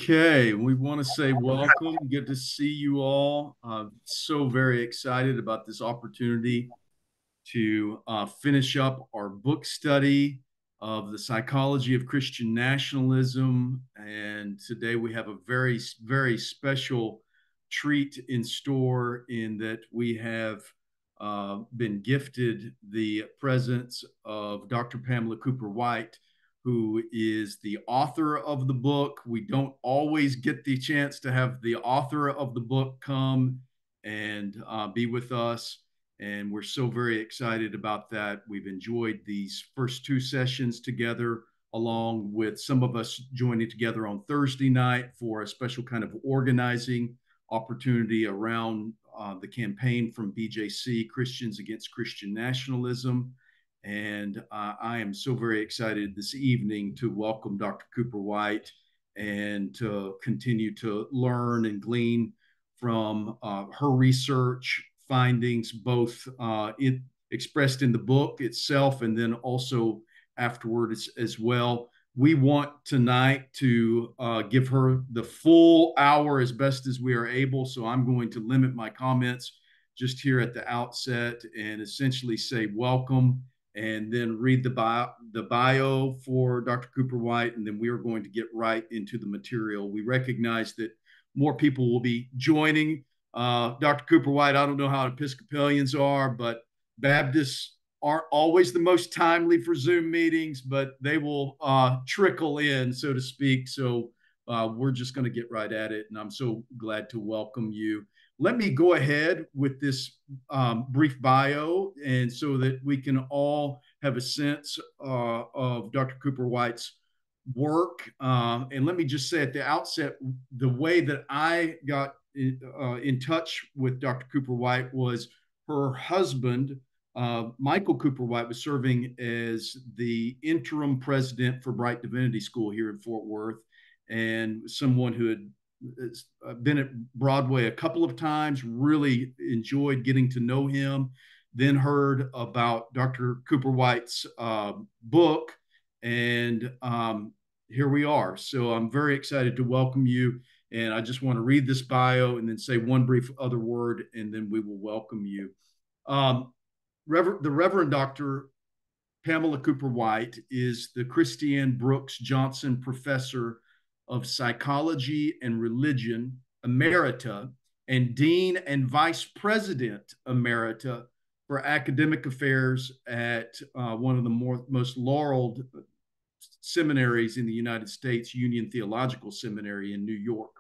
Okay, we want to say welcome. Good to see you all. So very excited about this opportunity to finish up our book study of the psychology of Christian nationalism. And today we have a very, very special treat in store in that we have been gifted the presence of Dr. Pamela Cooper White, who is the author of the book. We don't always get the chance to have the author of the book come and be with us. And we're so very excited about that. We've enjoyed these first two sessions together, along with some of us joining together on Thursday night for a special kind of organizing opportunity around the campaign from BJC, Christians Against Christian Nationalism. And I am so very excited this evening to welcome Dr. Cooper White and to continue to learn and glean from her research findings, both expressed in the book itself and then also afterward as well. We want tonight to give her the full hour as best as we are able. So I'm going to limit my comments just here at the outset and essentially say welcome and then read the bio for Dr. Cooper White, and then we are going to get right into the material. We recognize that more people will be joining. Dr. Cooper White, I don't know how Episcopalians are, but Baptists aren't always the most timely for Zoom meetings, but they will trickle in, so to speak. So we're just going to get right at it, and I'm so glad to welcome you. Let me go ahead with this brief bio, and so that we can all have a sense of Dr. Cooper White's work. And let me just say at the outset, the way that I got in touch with Dr. Cooper White was her husband, Michael Cooper White, was serving as the interim president for Bright Divinity School here in Fort Worth, and someone who had been at Broadway a couple of times, really enjoyed getting to know him, then heard about Dr. Cooper White's book, and here we are. So I'm very excited to welcome you. And I just want to read this bio and then say one brief other word, and then we will welcome you. The Reverend Dr. Pamela Cooper White is the Christiane Brooks Johnson Professor of Psychology and Religion, Emerita, and Dean and Vice President Emerita for Academic Affairs at one of the most laureled seminaries in the United States, Union Theological Seminary in New York.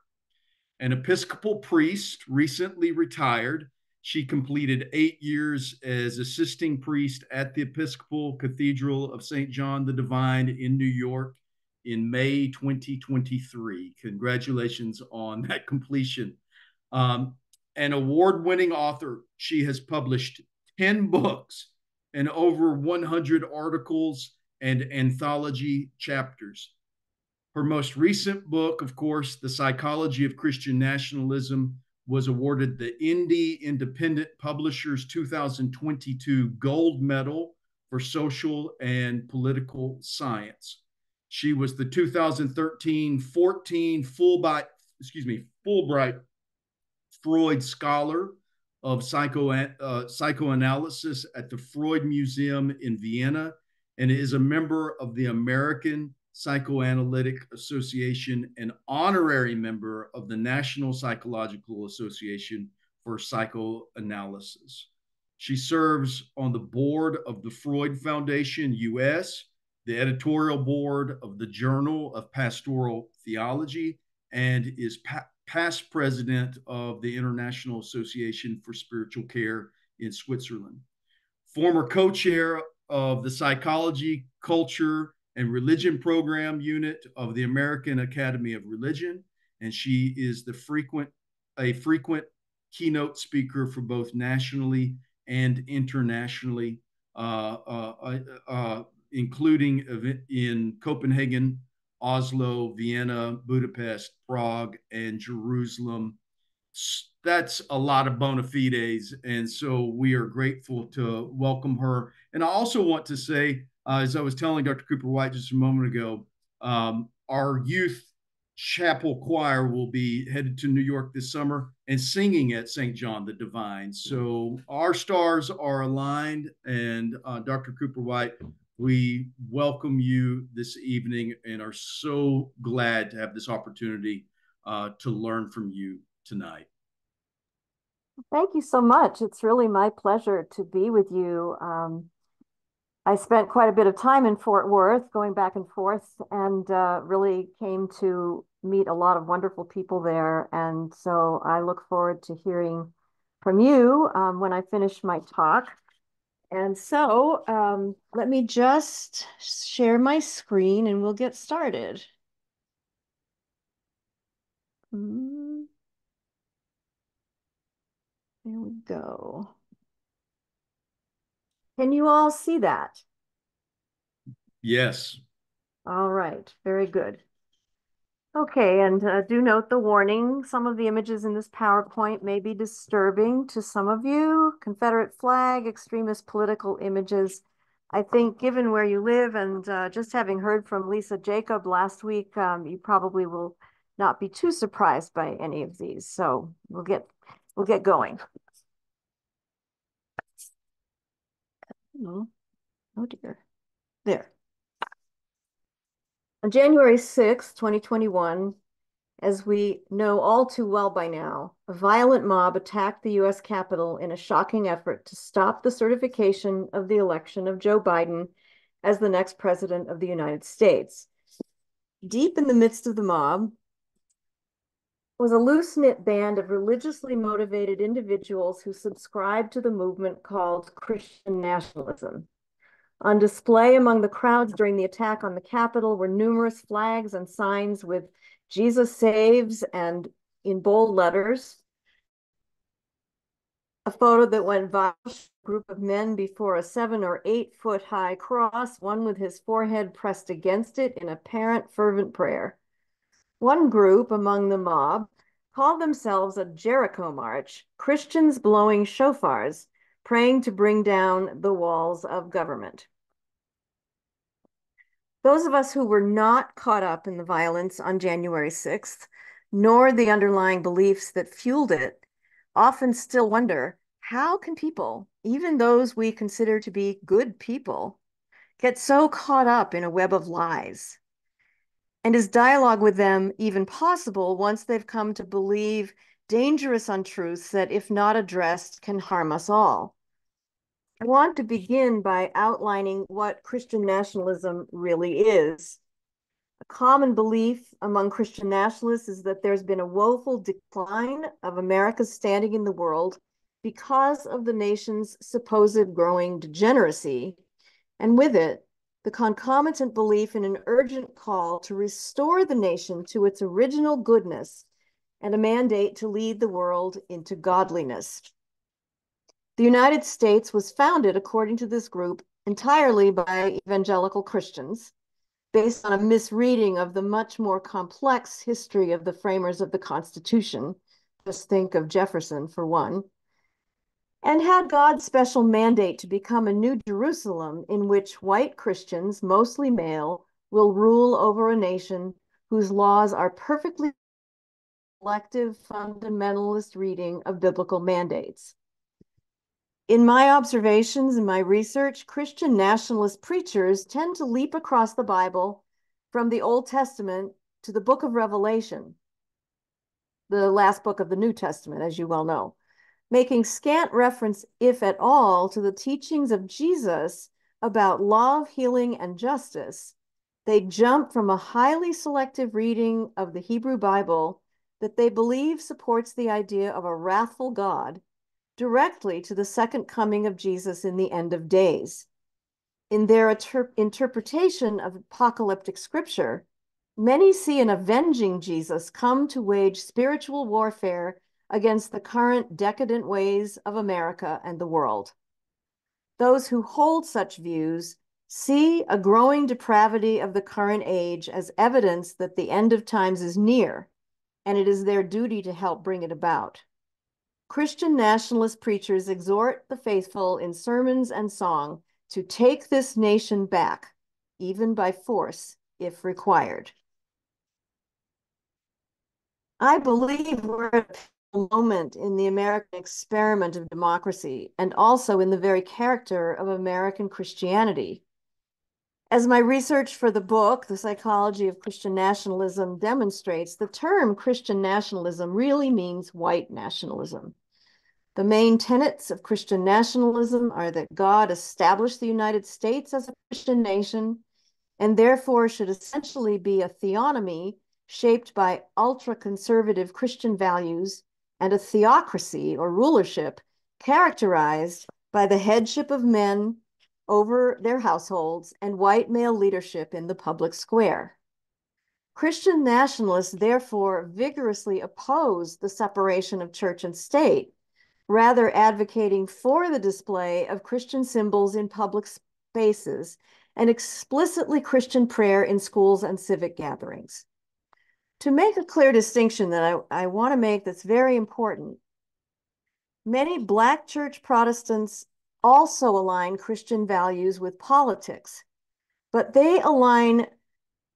An Episcopal priest, recently retired. She completed 8 years as assisting priest at the Episcopal Cathedral of St. John the Divine in New York in May 2023. Congratulations on that completion. An award-winning author, she has published 10 books and over 100 articles and anthology chapters. Her most recent book, of course, The Psychology of Christian Nationalism, was awarded the Indie Independent Publishers 2022 Gold Medal for Social and Political Science. She was the 2013-14 Fulbright Freud Scholar of Psychoanalysis at the Freud Museum in Vienna, and is a member of the American Psychoanalytic Association and honorary member of the National Psychological Association for Psychoanalysis. She serves on the board of the Freud Foundation US, the editorial board of the Journal of Pastoral Theology, and is past president of the International Association for Spiritual Care in Switzerland. Former co-chair of the Psychology, Culture, and Religion Program Unit of the American Academy of Religion, and she is a frequent keynote speaker for both nationally and internationally, including in Copenhagen, Oslo, Vienna, Budapest, Prague, and Jerusalem. That's a lot of bona fides, and so we are grateful to welcome her. And I also want to say, as I was telling Dr. Cooper White just a moment ago, our youth chapel choir will be headed to New York this summer and singing at St. John the Divine. So our stars are aligned. And Dr. Cooper White, we welcome you this evening and are so glad to have this opportunity to learn from you tonight. Thank you so much. It's really my pleasure to be with you. I spent quite a bit of time in Fort Worth, going back and forth, and really came to meet a lot of wonderful people there. And so I look forward to hearing from you when I finish my talk. And so let me just share my screen and we'll get started. There we go. Can you all see that? Yes. All right, very good. Okay, and do note the warning. Some of the images in this PowerPoint may be disturbing to some of you. Confederate flag, extremist political images. I think given where you live and just having heard from Lisa Jacob last week, you probably will not be too surprised by any of these. So we'll get going. Oh dear. There. On January 6, 2021, as we know all too well by now, a violent mob attacked the US Capitol in a shocking effort to stop the certification of the election of Joe Biden as the next president of the United States. Deep in the midst of the mob was a loose-knit band of religiously motivated individuals who subscribed to the movement called Christian nationalism. On display among the crowds during the attack on the Capitol were numerous flags and signs with Jesus saves and in bold letters. A photo that went viral, a group of men before a 7 or 8 foot high cross, one with his forehead pressed against it in apparent fervent prayer. One group among the mob called themselves a Jericho March, Christians blowing shofars, praying to bring down the walls of government. Those of us who were not caught up in the violence on January 6th, nor the underlying beliefs that fueled it, often still wonder, how can people, even those we consider to be good people, get so caught up in a web of lies? And is dialogue with them even possible once they've come to believe dangerous untruths that, if not addressed, can harm us all? I want to begin by outlining what Christian nationalism really is. A common belief among Christian nationalists is that there's been a woeful decline of America's standing in the world because of the nation's supposed growing degeneracy, and with it, the concomitant belief in an urgent call to restore the nation to its original goodness and a mandate to lead the world into godliness. The United States was founded, according to this group, entirely by evangelical Christians, based on a misreading of the much more complex history of the framers of the Constitution. Just think of Jefferson for one. And had God's special mandate to become a new Jerusalem in which white Christians, mostly male, will rule over a nation whose laws are perfectly collective fundamentalist reading of biblical mandates. In my observations and my research, Christian nationalist preachers tend to leap across the Bible from the Old Testament to the book of Revelation, the last book of the New Testament, as you well know, making scant reference, if at all, to the teachings of Jesus about love, healing, and justice. They jump from a highly selective reading of the Hebrew Bible that they believe supports the idea of a wrathful God directly to the second coming of Jesus in the end of days. In their interpretation of apocalyptic scripture, many see an avenging Jesus come to wage spiritual warfare against the current decadent ways of America and the world. Those who hold such views see a growing depravity of the current age as evidence that the end of times is near, and it is their duty to help bring it about. Christian nationalist preachers exhort the faithful in sermons and song to take this nation back, even by force, if required. I believe we're at a moment in the American experiment of democracy and also in the very character of American Christianity. As my research for the book, The Psychology of Christian Nationalism, demonstrates, the term Christian nationalism really means white nationalism. The main tenets of Christian nationalism are that God established the United States as a Christian nation and therefore should essentially be a theonomy shaped by ultra-conservative Christian values and a theocracy or rulership characterized by the headship of men over their households and white male leadership in the public square. Christian nationalists therefore vigorously oppose the separation of church and state, rather advocating for the display of Christian symbols in public spaces and explicitly Christian prayer in schools and civic gatherings. To make a clear distinction that I want to make that's very important, many Black church Protestants also align Christian values with politics, but they align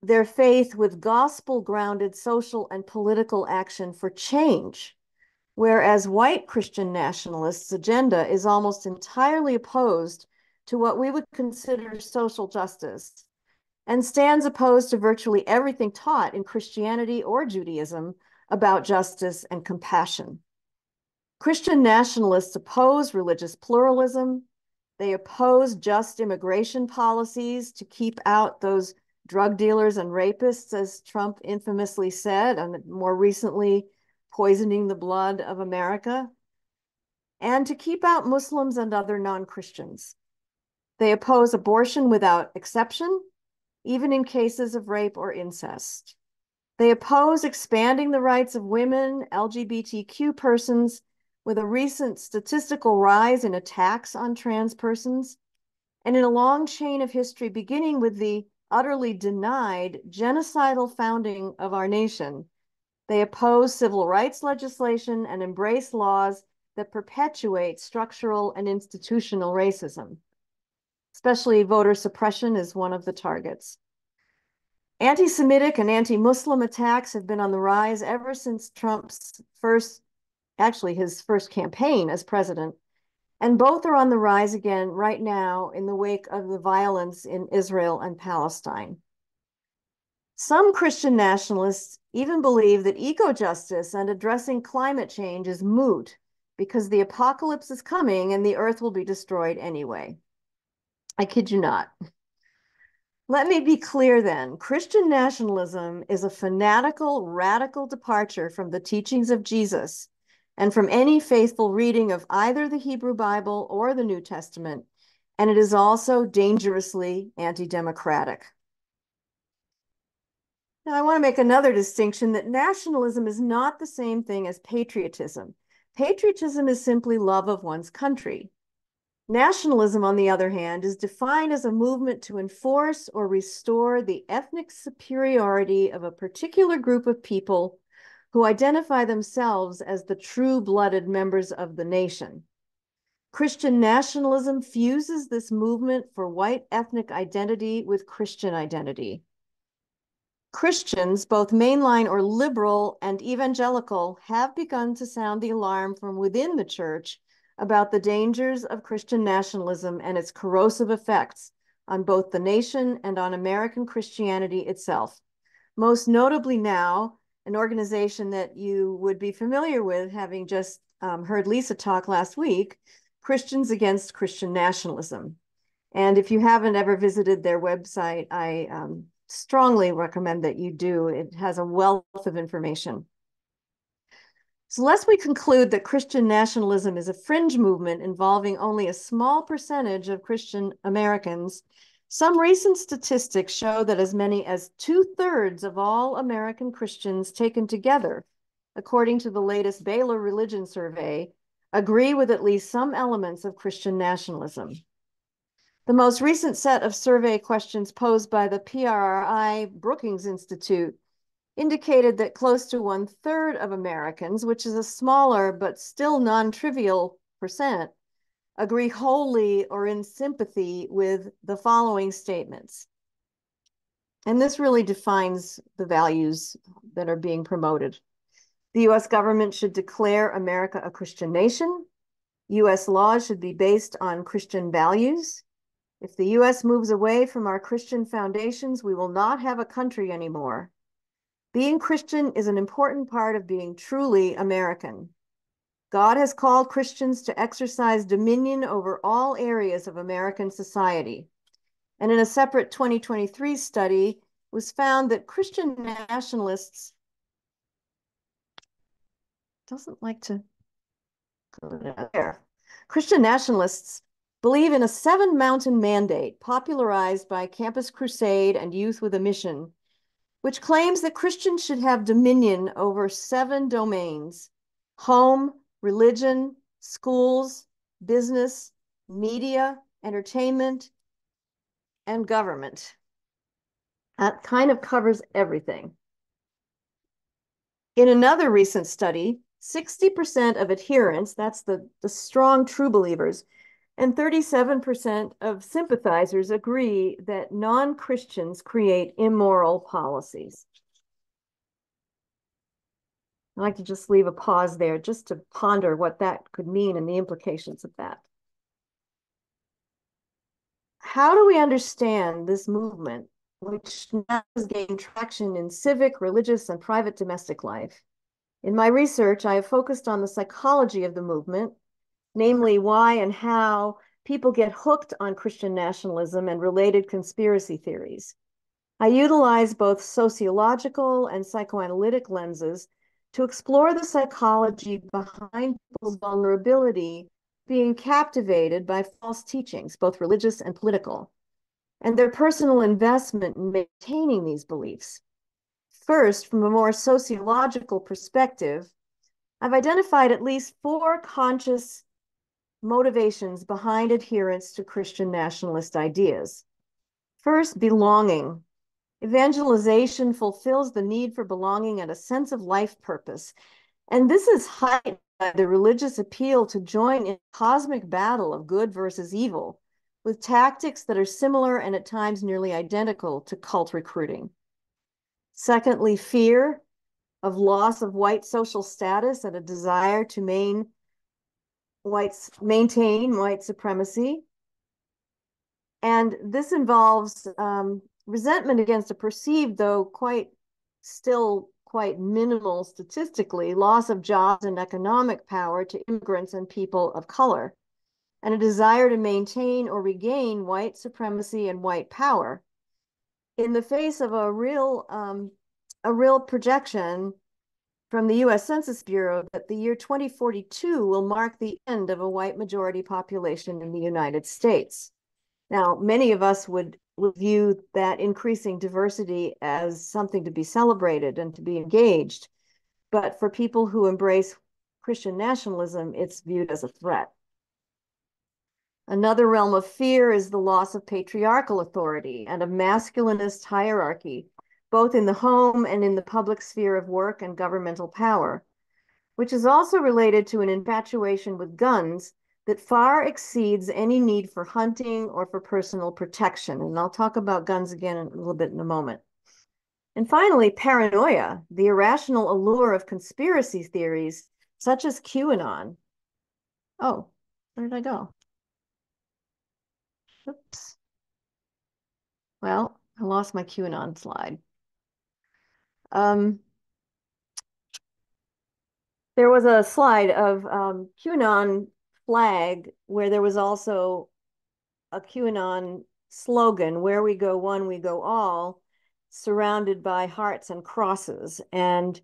their faith with gospel-grounded social and political action for change, whereas white Christian nationalists' agenda is almost entirely opposed to what we would consider social justice and stands opposed to virtually everything taught in Christianity or Judaism about justice and compassion. Christian nationalists oppose religious pluralism. They oppose just immigration policies to keep out those drug dealers and rapists, as Trump infamously said, and more recently, poisoning the blood of America, and to keep out Muslims and other non-Christians. They oppose abortion without exception, even in cases of rape or incest. They oppose expanding the rights of women, LGBTQ persons, with a recent statistical rise in attacks on trans persons, and in a long chain of history beginning with the utterly denied genocidal founding of our nation. They oppose civil rights legislation and embrace laws that perpetuate structural and institutional racism. Especially voter suppression is one of the targets. Anti-Semitic and anti-Muslim attacks have been on the rise ever since Trump's his first campaign as president, and both are on the rise again right now in the wake of the violence in Israel and Palestine. Some Christian nationalists even believe that eco-justice and addressing climate change is moot because the apocalypse is coming and the earth will be destroyed anyway. I kid you not. Let me be clear then. Christian nationalism is a fanatical, radical departure from the teachings of Jesus and from any faithful reading of either the Hebrew Bible or the New Testament, and it is also dangerously anti-democratic. Now, I want to make another distinction that nationalism is not the same thing as patriotism. Patriotism is simply love of one's country. Nationalism, on the other hand, is defined as a movement to enforce or restore the ethnic superiority of a particular group of people who identify themselves as the true-blooded members of the nation. Christian nationalism fuses this movement for white ethnic identity with Christian identity. Christians, both mainline or liberal and evangelical, have begun to sound the alarm from within the church about the dangers of Christian nationalism and its corrosive effects on both the nation and on American Christianity itself. Most notably now, an organization that you would be familiar with, having just heard Lisa talk last week, Christians Against Christian Nationalism. And if you haven't ever visited their website, I strongly recommend that you do. It has a wealth of information. So lest we conclude that Christian nationalism is a fringe movement involving only a small percentage of Christian Americans, some recent statistics show that as many as 2/3 of all American Christians taken together, according to the latest Baylor Religion Survey, agree with at least some elements of Christian nationalism. The most recent set of survey questions posed by the PRRI Brookings Institute indicated that close to 1/3 of Americans, which is a smaller but still non-trivial percent, agree wholly or in sympathy with the following statements. And this really defines the values that are being promoted. The US government should declare America a Christian nation. US laws should be based on Christian values. If the US moves away from our Christian foundations, we will not have a country anymore. Being Christian is an important part of being truly American. God has called Christians to exercise dominion over all areas of American society. And in a separate 2023 study, it was found that Christian nationalists doesn't like to go there. Christian nationalists believe in a seven-mountain mandate popularized by Campus Crusade and Youth with a Mission, which claims that Christians should have dominion over 7 domains: home, religion, schools, business, media, entertainment, and government. That kind of covers everything. In another recent study, 60% of adherents, that's the strong true believers, and 37% of sympathizers agree that non-Christians create immoral policies. I'd like to just leave a pause there just to ponder what that could mean and the implications of that. How do we understand this movement, which now has gained traction in civic, religious, and private domestic life? In my research, I have focused on the psychology of the movement, namely why and how people get hooked on Christian nationalism and related conspiracy theories. I utilize both sociological and psychoanalytic lenses to explore the psychology behind people's vulnerability being captivated by false teachings, both religious and political, and their personal investment in maintaining these beliefs. First, from a more sociological perspective, I've identified at least 4 conscious motivations behind adherence to Christian nationalist ideas. First, belonging. Evangelization fulfills the need for belonging and a sense of life purpose. And this is heightened by the religious appeal to join in a cosmic battle of good versus evil, with tactics that are similar and at times nearly identical to cult recruiting. Secondly, fear of loss of white social status and a desire to maintain white supremacy. And this involves resentment against a perceived, though still quite minimal statistically, loss of jobs and economic power to immigrants and people of color, and a desire to maintain or regain white supremacy and white power in the face of a real projection from the US Census Bureau that the year 2042 will mark the end of a white majority population in the United States. Now, many of us would view that increasing diversity as something to be celebrated and to be engaged. But for people who embrace Christian nationalism, it's viewed as a threat. Another realm of fear is the loss of patriarchal authority and of masculinist hierarchy, both in the home and in the public sphere of work and governmental power, which is also related to an infatuation with guns that far exceeds any need for hunting or for personal protection. And I'll talk about guns again a little bit in a moment. And finally, paranoia, the irrational allure of conspiracy theories such as QAnon. Oh, where did I go? Oops. Well, I lost my QAnon slide. There was a slide of QAnon flag where there was also a QAnon slogan, "Where we go one, we go all," surrounded by hearts and crosses. And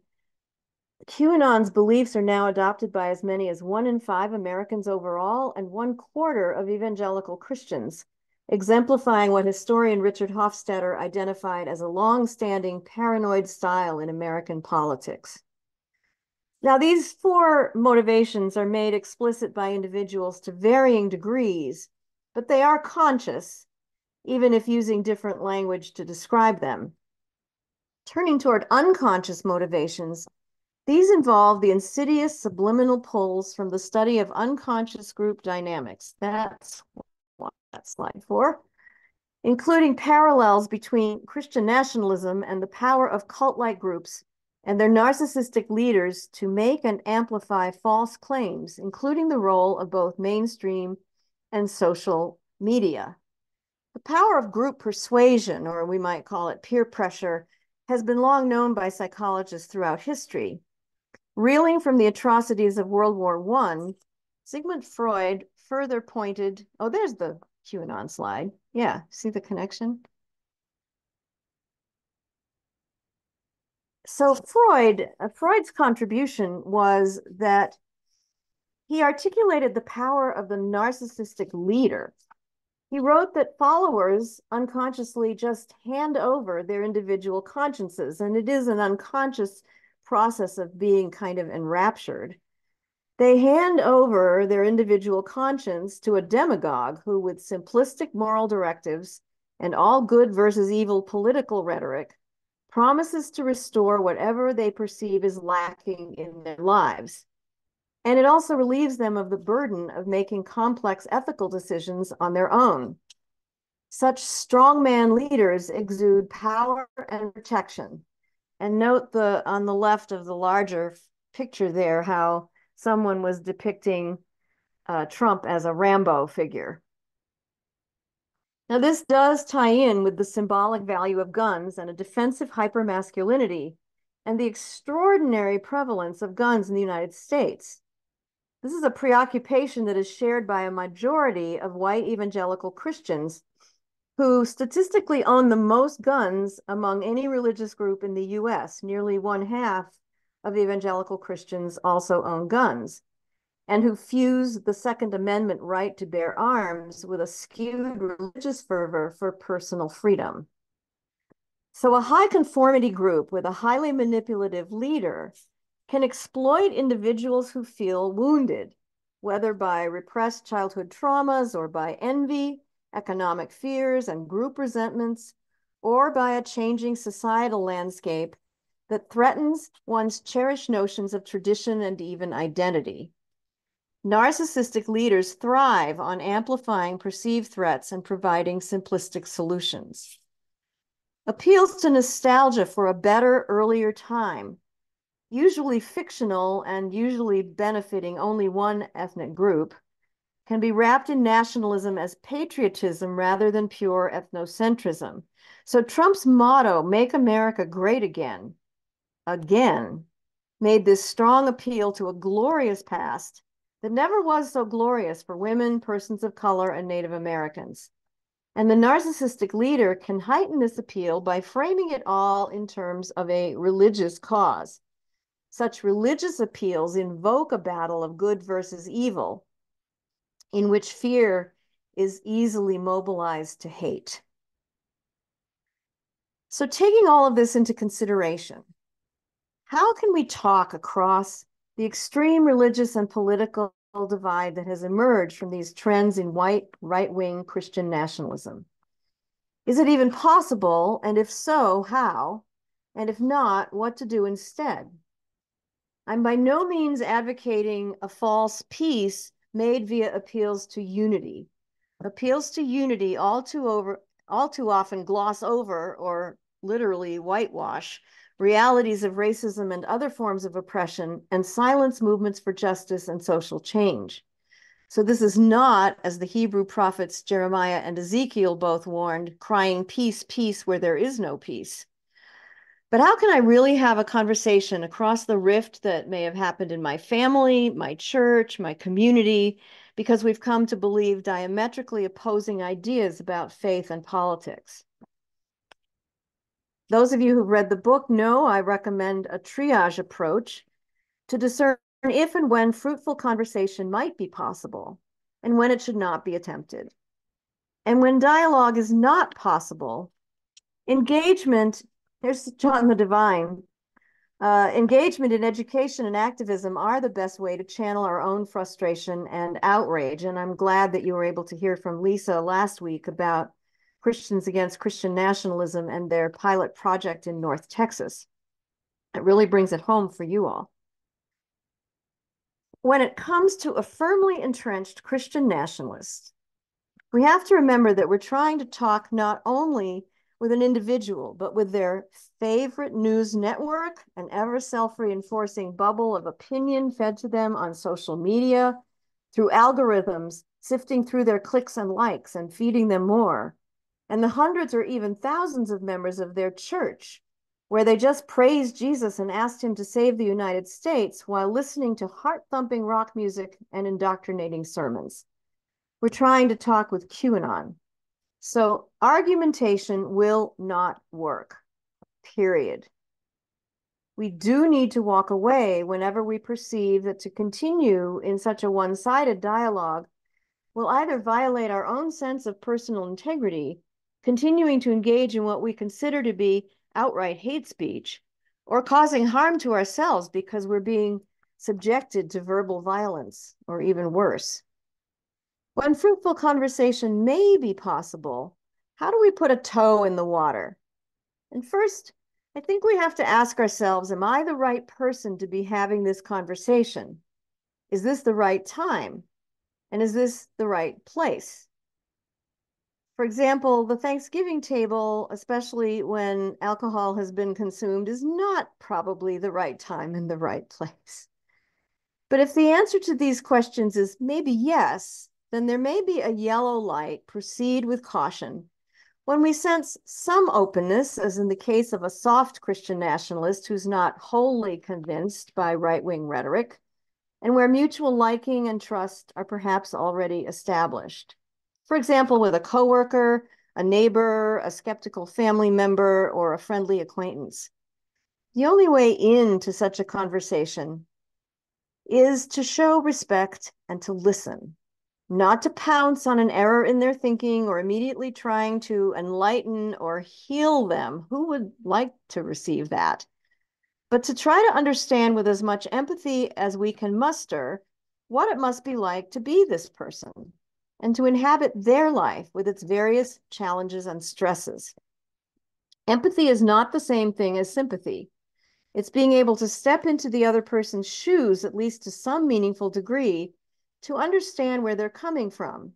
QAnon's beliefs are now adopted by as many as 1 in 5 Americans overall and 1/4 of evangelical Christians, exemplifying what historian Richard Hofstadter identified as a long-standing paranoid style in American politics. Now, these 4 motivations are made explicit by individuals to varying degrees, but they are conscious, even if using different language to describe them. Turning toward unconscious motivations, these involve the insidious subliminal pulls from the study of unconscious group dynamics. That's what that slide for, including parallels between Christian nationalism and the power of cult-like groups and their narcissistic leaders to make and amplify false claims, including the role of both mainstream and social media. The power of group persuasion, or we might call it peer pressure, has been long known by psychologists throughout history. Reeling from the atrocities of World War I, Sigmund Freud further pointed, oh, there's the QAnon slide. Yeah, see the connection? So Freud's contribution was that he articulated the power of the narcissistic leader. He wrote that followers unconsciously just hand over their individual consciences, and it is an unconscious process of being kind of enraptured. They hand over their individual conscience to a demagogue who, with simplistic moral directives and all good versus evil political rhetoric, promises to restore whatever they perceive is lacking in their lives. And it also relieves them of the burden of making complex ethical decisions on their own. Such strongman leaders exude power and protection. And note on the left of the larger picture there how someone was depicting Trump as a Rambo figure. Now, this does tie in with the symbolic value of guns and a defensive hypermasculinity and the extraordinary prevalence of guns in the United States. This is a preoccupation that is shared by a majority of white evangelical Christians who statistically own the most guns among any religious group in the US. Nearly 1/2 of evangelical Christians also own guns, and who fuse the Second Amendment right to bear arms with a skewed religious fervor for personal freedom. So a high conformity group with a highly manipulative leader can exploit individuals who feel wounded, whether by repressed childhood traumas or by envy, economic fears, and group resentments, or by a changing societal landscape that threatens one's cherished notions of tradition and even identity. Narcissistic leaders thrive on amplifying perceived threats and providing simplistic solutions. Appeals to nostalgia for a better, earlier time, usually fictional and usually benefiting only one ethnic group, can be wrapped in nationalism as patriotism rather than pure ethnocentrism. So Trump's motto, "Make America Great Again," made this strong appeal to a glorious past that never was so glorious for women, persons of color, and Native Americans. And the narcissistic leader can heighten this appeal by framing it all in terms of a religious cause. Such religious appeals invoke a battle of good versus evil, in which fear is easily mobilized to hate. So, taking all of this into consideration, how can we talk across the extreme religious and political divide that has emerged from these trends in white right-wing Christian nationalism? Is it even possible? And if so, how? And if not, what to do instead? I'm by no means advocating a false peace made via appeals to unity. Appeals to unity all too often gloss over or literally whitewash realities of racism and other forms of oppression and silence movements for justice and social change. So this is not, as the Hebrew prophets Jeremiah and Ezekiel both warned, crying peace, peace where there is no peace. But how can I really have a conversation across the rift that may have happened in my family, my church, my community, because we've come to believe diametrically opposing ideas about faith and politics? Those of you who've read the book know I recommend a triage approach to discern if and when fruitful conversation might be possible and when it should not be attempted. And when dialogue is not possible, engagement, here's John the Divine, engagement in education and activism are the best way to channel our own frustration and outrage. And I'm glad that you were able to hear from Lisa last week about Christians Against Christian Nationalism and their pilot project in North Texas. It really brings it home for you all. When it comes to a firmly entrenched Christian nationalist, we have to remember that we're trying to talk not only with an individual, but with their favorite news network, an ever self-reinforcing bubble of opinion fed to them on social media, through algorithms, sifting through their clicks and likes and feeding them more, and the hundreds or even thousands of members of their church, where they just praised Jesus and asked him to save the United States while listening to heart-thumping rock music and indoctrinating sermons. We're trying to talk with QAnon. So argumentation will not work, period. We do need to walk away whenever we perceive that to continue in such a one-sided dialogue will either violate our own sense of personal integrity, continuing to engage in what we consider to be outright hate speech, or causing harm to ourselves because we're being subjected to verbal violence, or even worse. When fruitful conversation may be possible, how do we put a toe in the water? And first, I think we have to ask ourselves, am I the right person to be having this conversation? Is this the right time? And is this the right place? For example, the Thanksgiving table, especially when alcohol has been consumed, is not probably the right time and the right place. But if the answer to these questions is maybe yes, then there may be a yellow light, proceed with caution. When we sense some openness, as in the case of a soft Christian nationalist who's not wholly convinced by right-wing rhetoric, and where mutual liking and trust are perhaps already established. For example, with a coworker, a neighbor, a skeptical family member, or a friendly acquaintance. The only way into such a conversation is to show respect and to listen, not to pounce on an error in their thinking or immediately trying to enlighten or heal them. Who would like to receive that? But to try to understand with as much empathy as we can muster what it must be like to be this person and to inhabit their life with its various challenges and stresses. Empathy is not the same thing as sympathy. It's being able to step into the other person's shoes, at least to some meaningful degree, to understand where they're coming from.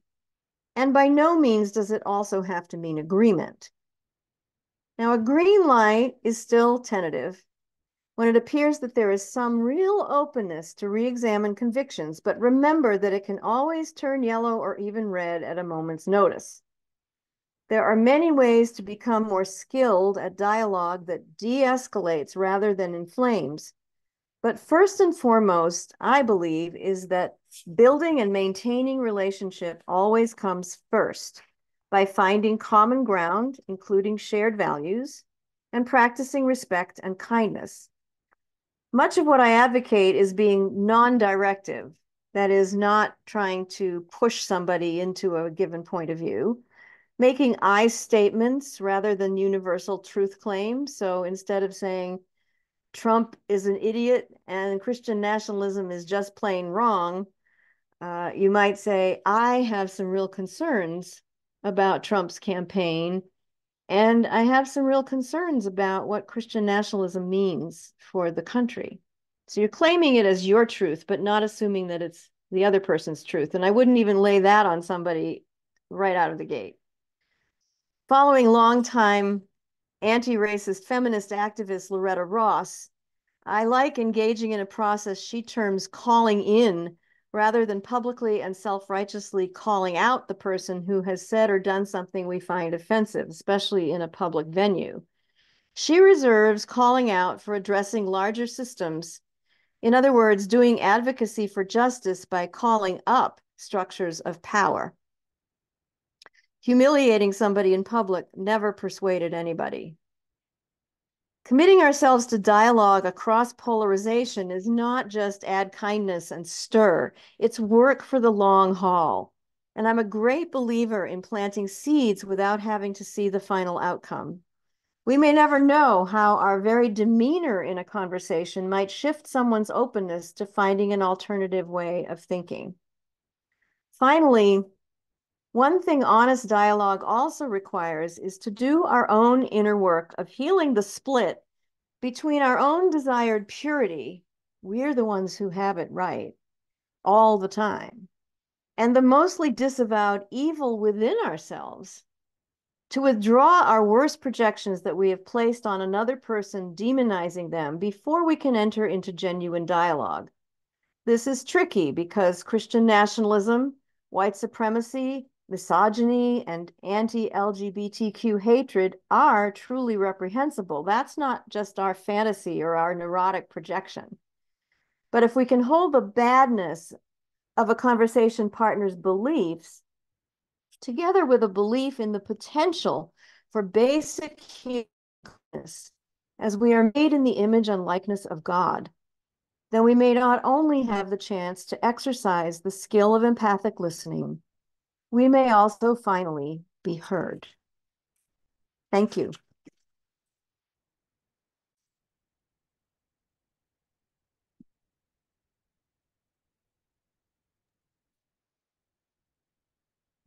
And by no means does it also have to mean agreement. Now, a green light is still tentative when it appears that there is some real openness to re-examine convictions, but remember that it can always turn yellow or even red at a moment's notice. There are many ways to become more skilled at dialogue that de-escalates rather than inflames. But first and foremost, I believe, is that building and maintaining relationship always comes first by finding common ground, including shared values, and practicing respect and kindness. Much of what I advocate is being non-directive, that is, not trying to push somebody into a given point of view, making I statements rather than universal truth claims. So instead of saying Trump is an idiot and Christian nationalism is just plain wrong, you might say, I have some real concerns about Trump's campaign, and I have some real concerns about what Christian nationalism means for the country. So you're claiming it as your truth, but not assuming that it's the other person's truth. And I wouldn't even lay that on somebody right out of the gate. Following longtime anti-racist feminist activist Loretta Ross, I like engaging in a process she terms calling in rather than publicly and self-righteously calling out the person who has said or done something we find offensive, especially in a public venue. She reserves calling out for addressing larger systems. In other words, doing advocacy for justice by calling up structures of power. Humiliating somebody in public never persuaded anybody. Committing ourselves to dialogue across polarization is not just add kindness and stir. It's work for the long haul. And I'm a great believer in planting seeds without having to see the final outcome. We may never know how our very demeanor in a conversation might shift someone's openness to finding an alternative way of thinking. Finally, one thing honest dialogue also requires is to do our own inner work of healing the split between our own desired purity, we're the ones who have it right all the time, and the mostly disavowed evil within ourselves, to withdraw our worst projections that we have placed on another person, demonizing them before we can enter into genuine dialogue. This is tricky because Christian nationalism, white supremacy, misogyny, and anti-LGBTQ hatred are truly reprehensible. That's not just our fantasy or our neurotic projection. But if we can hold the badness of a conversation partner's beliefs together with a belief in the potential for basic humanness, as we are made in the image and likeness of God, then we may not only have the chance to exercise the skill of empathic listening, we may also finally be heard. Thank you.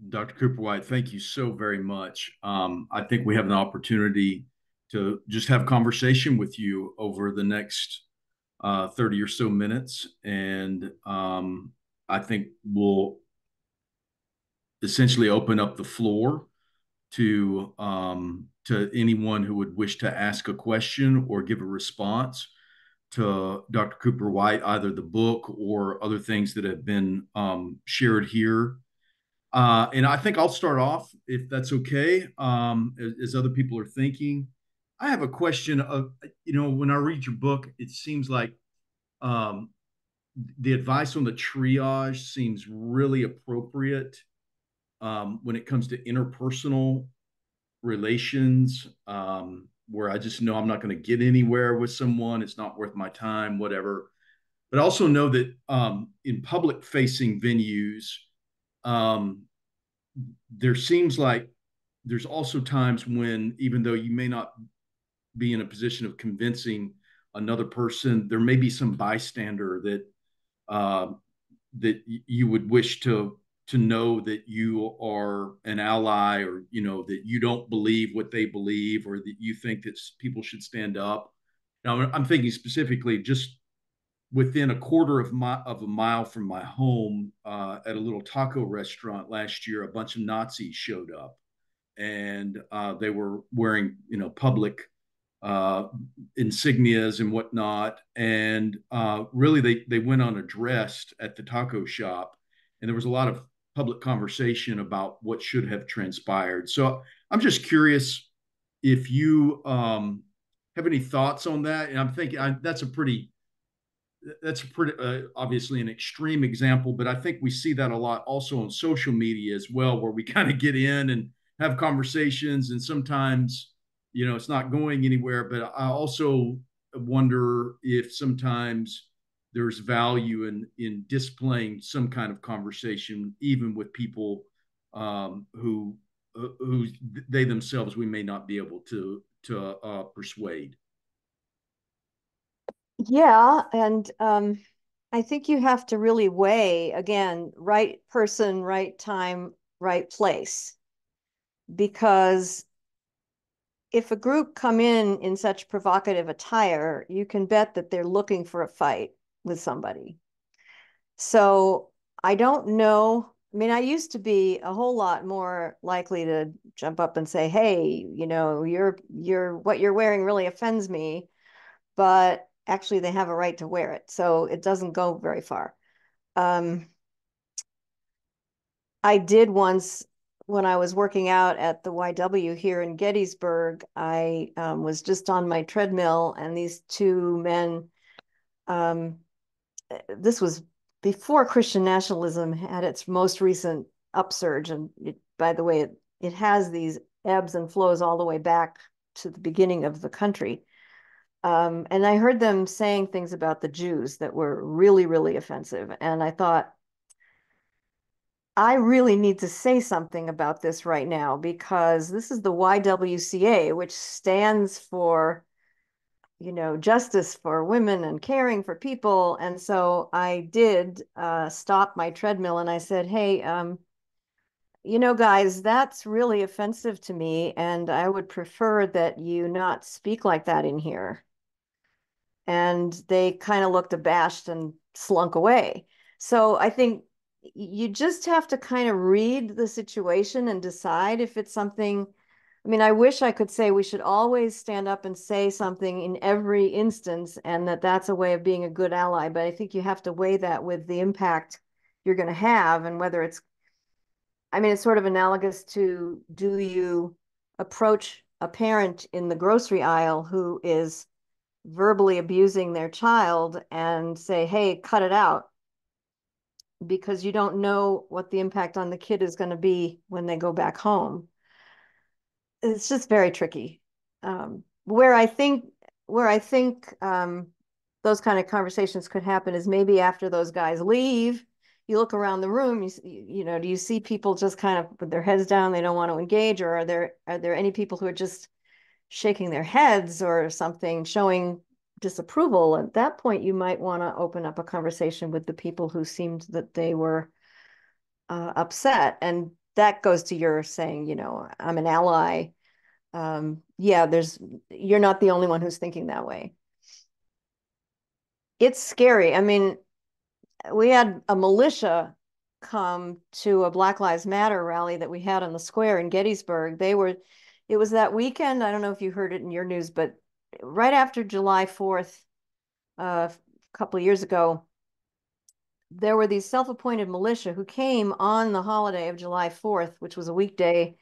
Dr. Cooper White, thank you so very much. I think we have an opportunity to just have conversation with you over the next 30 or so minutes. And I think we'll essentially open up the floor to anyone who would wish to ask a question or give a response to Dr. Cooper White, either the book or other things that have been shared here. And I think I'll start off, if that's okay, as other people are thinking. I have a question of, when I read your book, it seems like um, the advice on the triage seems really appropriate when it comes to interpersonal relations, where I just know I'm not going to get anywhere with someone. It's not worth my time, whatever. But I also know that in public facing venues, um, there seems like there's also times when, even though you may not be in a position of convincing another person, there may be some bystander uh, that you would wish to know that you are an ally, or that you don't believe what they believe, or that you think that people should stand up. Now, I'm thinking specifically just within a quarter of a mile from my home, at a little taco restaurant last year, a bunch of Nazis showed up, and they were wearing public uh, insignias and whatnot. And really, they went unaddressed at the taco shop, and there was a lot of public conversation about what should have transpired. So I'm just curious if you have any thoughts on that. And I'm thinking that's a pretty obviously an extreme example, but I think we see that a lot also on social media as well, where we kind of get in and have conversations, and sometimes it's not going anywhere. But I also wonder if sometimes there's value in displaying some kind of conversation, even with people who they themselves we may not be able to persuade. Yeah, and I think you have to really weigh again, right person, right time, right place. Because if a group come in such provocative attire, you can bet that they're looking for a fight with somebody. So I don't know. I mean, I used to be a whole lot more likely to jump up and say, "Hey, you're what you're wearing really offends me," but actually they have a right to wear it, so it doesn't go very far. Um, I did once when I was working out at the YW here in Gettysburg. I was just on my treadmill, and these two men. Um, this was before Christian nationalism had its most recent upsurge, and by the way, it has these ebbs and flows all the way back to the beginning of the country. And I heard them saying things about the Jews that were really, really offensive. And I thought, I really need to say something about this right now, because this is the YWCA, which stands for, justice for women and caring for people. And so I did stop my treadmill and I said, hey, guys, that's really offensive to me. And I would prefer that you not speak like that in here. And they kind of looked abashed and slunk away. So I think you just have to kind of read the situation and decide if it's something I mean, I wish I could say we should always stand up and say something in every instance and that that's a way of being a good ally. But I think you have to weigh that with the impact you're going to have and whether it's, I mean, it's sort of analogous to do you approach a parent in the grocery aisle who is verbally abusing their child and say, hey, cut it out because you don't know what the impact on the kid is going to be when they go back home. It's just very tricky. Where I think those kind of conversations could happen is maybe after those guys leave, you look around the room, do you see people just kind of with their heads down, they don't want to engage, or are there any people who are just shaking their heads or something, showing disapproval? At that point, you might want to open up a conversation with the people who seemed that they were upset. And that goes to your saying, I'm an ally. Yeah, you're not the only one who's thinking that way. It's scary. I mean, we had a militia come to a Black Lives Matter rally that we had on the square in Gettysburg. It was that weekend. I don't know if you heard it in your news, but right after July 4th, a couple of years ago, there were these self-appointed militia who came on the holiday of July 4th, which was a weekday,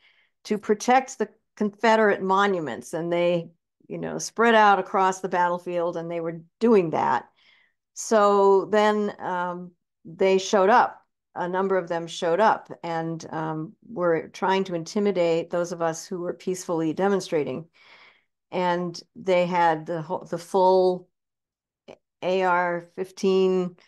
to protect the Confederate monuments. And they, spread out across the battlefield and they were doing that. So then they showed up. A number of them showed up and were trying to intimidate those of us who were peacefully demonstrating. And they had the full AR-15.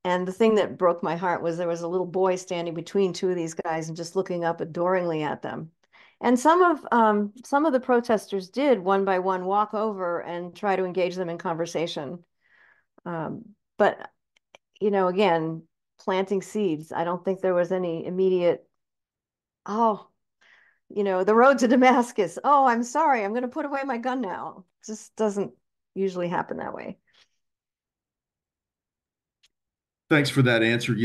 And the thing that broke my heart was there was a little boy standing between two of these guys and just looking up adoringly at them. And some of the protesters did one by one walk over and try to engage them in conversation. But again, planting seeds. I don't think there was any immediate, oh, the road to Damascus. Oh, I'm sorry, I'm going to put away my gun now. It just doesn't usually happen that way. Thanks for that answer.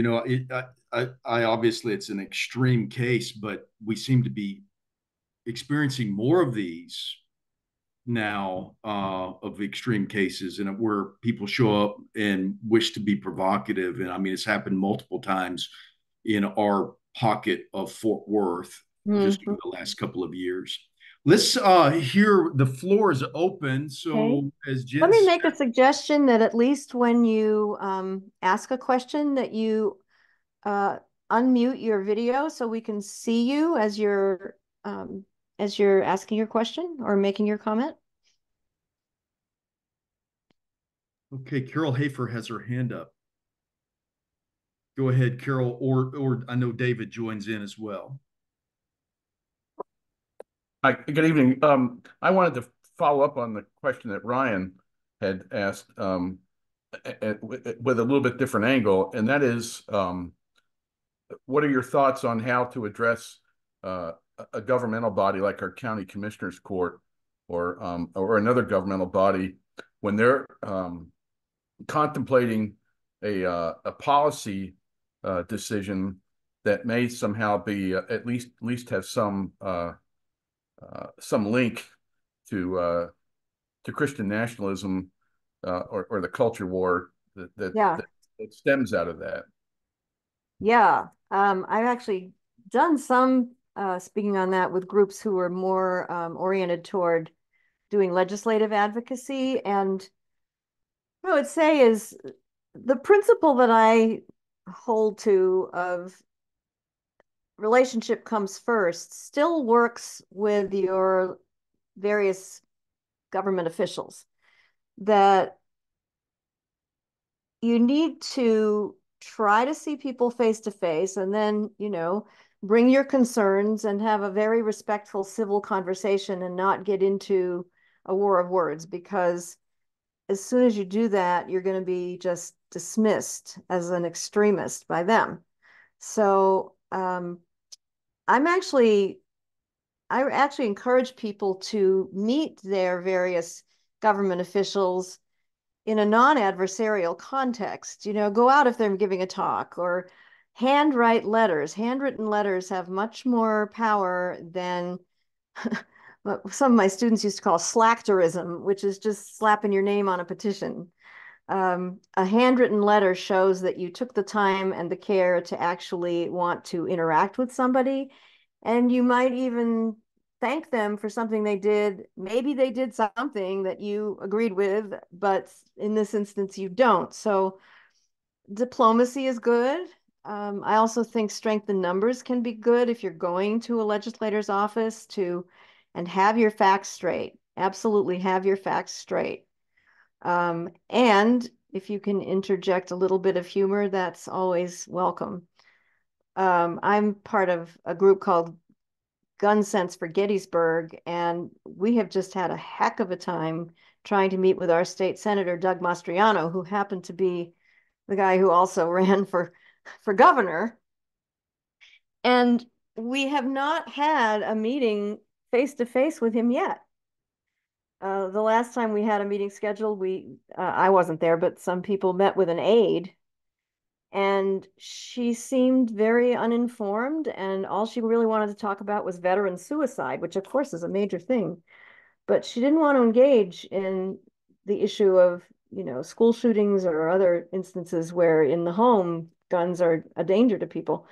I obviously it's an extreme case, but we seem to be experiencing more of these now of extreme cases and where people show up and wish to be provocative. And I mean, it's happened multiple times in our pocket of Fort Worth just Mhm. in the last couple of years. Let's hear the floor is open. Okay. So as Let Jen me said, make a suggestion that at least when you ask a question that you uh, unmute your video so we can see you as you're asking your question or making your comment. okay, Carol Hafer has her hand up. Go ahead, Carol, or I know David joins in as well. Hi, good evening. I wanted to follow up on the question that Ryan had asked with a little bit different angle, and that is, what are your thoughts on how to address a governmental body like our county commissioners court or another governmental body when they're contemplating a policy decision that may somehow be at least have some link to Christian nationalism or the culture war Yeah. that stems out of that. Yeah. I've actually done some speaking on that with groups who are more oriented toward doing legislative advocacy. And what I would say is the principle that I hold to of relationship comes first still works with your various government officials, that you need to try to see people face to face and then, bring your concerns and have a very respectful civil conversation and not get into a war of words, because as soon as you do that, you're going to be just dismissed as an extremist by them. So I actually encourage people to meet their various government officials in a non-adversarial context. Go out if they're giving a talk or handwrite letters. Handwritten letters have much more power than what some of my students used to call slackterism, which is just slapping your name on a petition. A handwritten letter shows that you took the time and the care to actually want to interact with somebody. And you might even thank them for something they did. Maybe they did something that you agreed with, but in this instance, you don't. So diplomacy is good. I also think strength in numbers can be good if you're going to a legislator's office to and have your facts straight. Absolutely have your facts straight. And if you can interject a little bit of humor, that's always welcome. I'm part of a group called Gun Sense for Gettysburg, and we have just had a heck of a time trying to meet with our state senator, Doug Mastriano, who happened to be the guy who also ran for governor. And we have not had a meeting face to face with him yet. The last time we had a meeting scheduled, I wasn't there, but some people met with an aide, and she seemed very uninformed, and all she really wanted to talk about was veteran suicide, which of course is a major thing. But she didn't want to engage in the issue of, school shootings or other instances where in the home guns are a danger to people.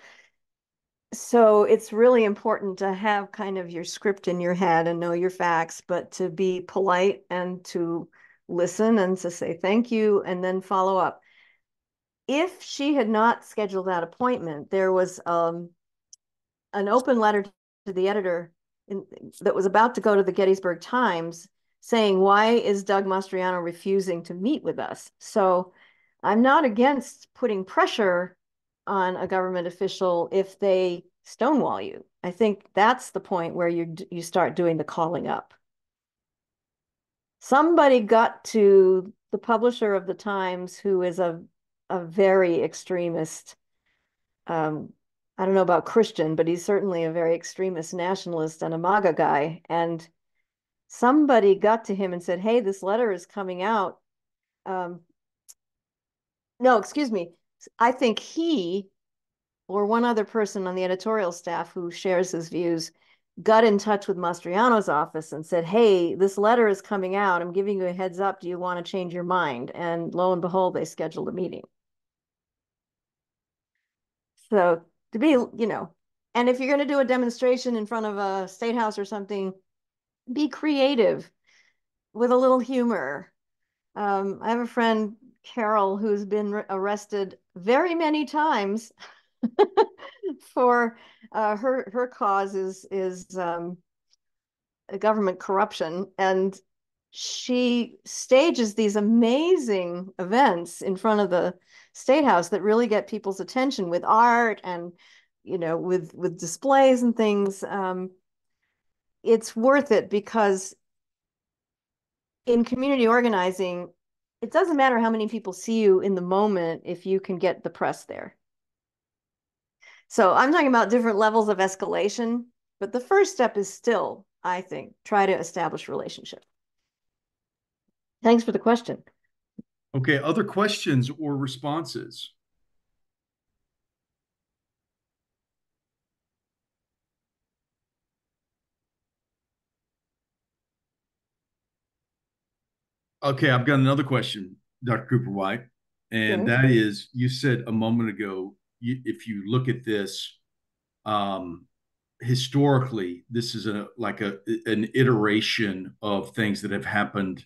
So it's really important to have kind of your script in your head and know your facts, but to be polite and to listen and to say thank you and then follow up. If she had not scheduled that appointment, there was an open letter to the editor that was about to go to the Gettysburg Times saying, why is Doug Mastriano refusing to meet with us? So I'm not against putting pressure on a government official if they stonewall you. I think that's the point where you start doing the calling up. Somebody got to the publisher of the Times, who is a very extremist, I don't know about Christian, but he's certainly a very extremist nationalist and a MAGA guy. And somebody got to him and said, hey, this letter is coming out. No, excuse me. I think he or one other person on the editorial staff who shares his views got in touch with Mastriano's office and said, hey, this letter is coming out. I'm giving you a heads up. Do you want to change your mind? And lo and behold, they scheduled a meeting. So to be, and if you're going to do a demonstration in front of a state house or something, be creative with a little humor. I have a friend, Carol, who's been arrested very many times for her cause is government corruption, and she stages these amazing events in front of the state house that really get people's attention with art and with displays and things. It's worth it because in community organizing, it doesn't matter how many people see you in the moment if you can get the press there. So I'm talking about different levels of escalation, but the first step is still, I think, try to establish relationship. Thanks for the question. Okay, other questions or responses? Okay, I've got another question, Dr. Cooper White, and Yes. that is, you said a moment ago, if you look at this historically, this is an iteration of things that have happened